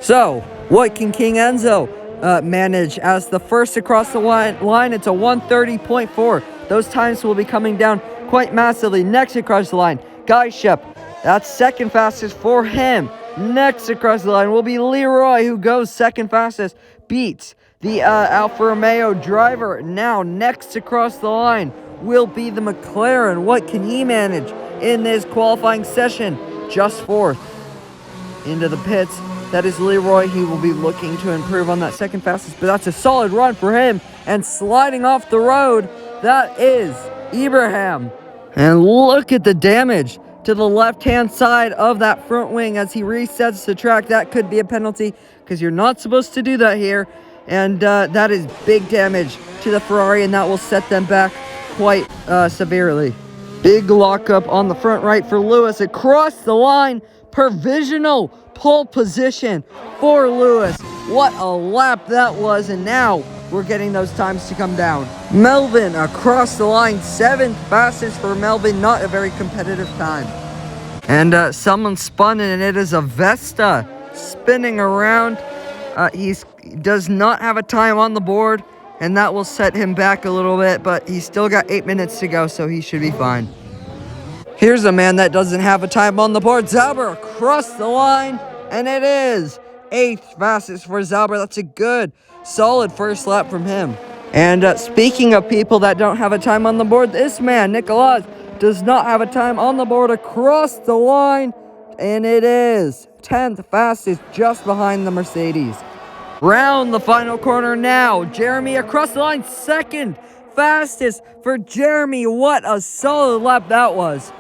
So, what can King Enzo manage as the first across the line? It's a 1:30.4. Those times will be coming down quite massively. Next across the line, Guy Shep. That's second fastest for him. Next across the line will be Leroy, who goes second fastest. Beats the Alfa Romeo driver. Now, next across the line will be the McLaren. What can he manage in this qualifying session? Just fourth. Into the pits. That is Leroy. He will be looking to improve on that second fastest, but that's a solid run for him. And sliding off the road, that is Ibrahim. And look at the damage to the left-hand side of that front wing as he resets the track. That could be a penalty because you're not supposed to do that here. And that is big damage to the Ferrari, and that will set them back quite severely. Big lockup on the front right for Lewis. Across the line, provisional pole position for Lewis. What a lap that was, and now we're getting those times to come down. Melvin across the line, seventh fastest for Melvin. Not a very competitive time. And someone spun, and it is a Vesta spinning around. He does not have a time on the board, and that will set him back a little bit, but he's still got 8 minutes to go, so he should be fine. Here's a man that doesn't have a time on the board. Zauber across the line, and it is 8th fastest for Zauber. That's a good, solid first lap from him. And speaking of people that don't have a time on the board, this man, Nicolas, does not have a time on the board across the line, and it is 10th fastest, just behind the Mercedes. Round the final corner now. Jeremy across the line, second fastest for Jeremy. What a solid lap that was.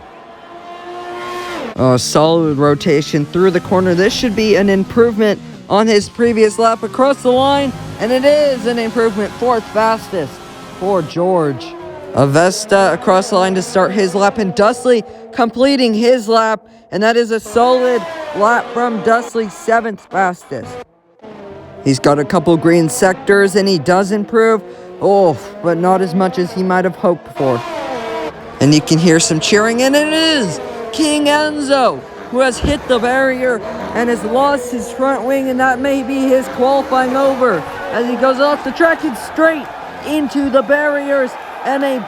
Oh, solid rotation through the corner. This should be an improvement on his previous lap across the line, and it is an improvement. 4th fastest for George. Avesta across the line to start his lap, and Dustley completing his lap, and that is a solid lap from Dustley, 7th fastest. He's got a couple green sectors, and he does improve. Oh, but not as much as he might have hoped for. And you can hear some cheering, and it is King Enzo, who has hit the barrier and has lost his front wing, and that may be his qualifying over as he goes off the track and straight into the barriers, and a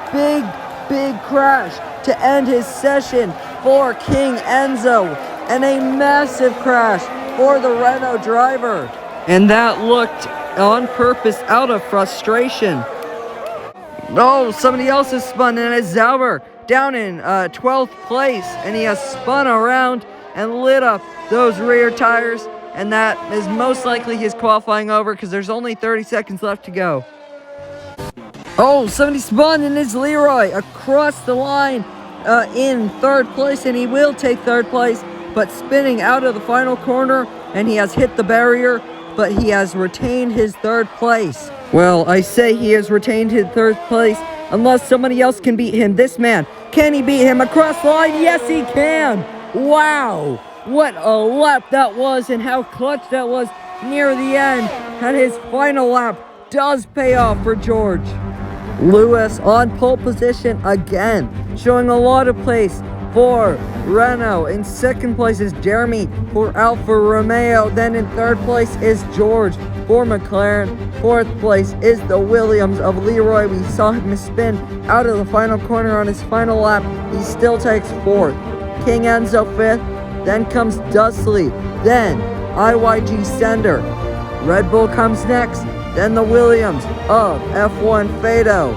big crash to end his session for King Enzo, and a massive crash for the Renault driver. And that looked on purpose, out of frustration. Oh, somebody else has spun, and it's Zauber down in 12th place, and he has spun around and lit up those rear tires, and that is most likely his qualifying over because there's only 30 seconds left to go. Oh, somebody spun, and it's Leroy across the line in 3rd place, and he will take 3rd place, but spinning out of the final corner, and he has hit the barrier, but he has retained his 3rd place. Well, I say he has retained his 3rd place unless somebody else can beat him. This man, can he beat him across the line? Yes, he can. Wow, what a lap that was, and how clutch that was near the end. And his final lap does pay off for George. Lewis on pole position again, showing a lot of pace for Renault. In 2nd place is Jeremy for Alfa Romeo. Then in 3rd place is George for McLaren. 4th place is the Williams of Leroy. We saw him spin out of the final corner on his final lap. He still takes 4th. King Enzo 5th. Then comes Dustley. Then IYG Sender. Red Bull comes next. Then the Williams of F1 Fado.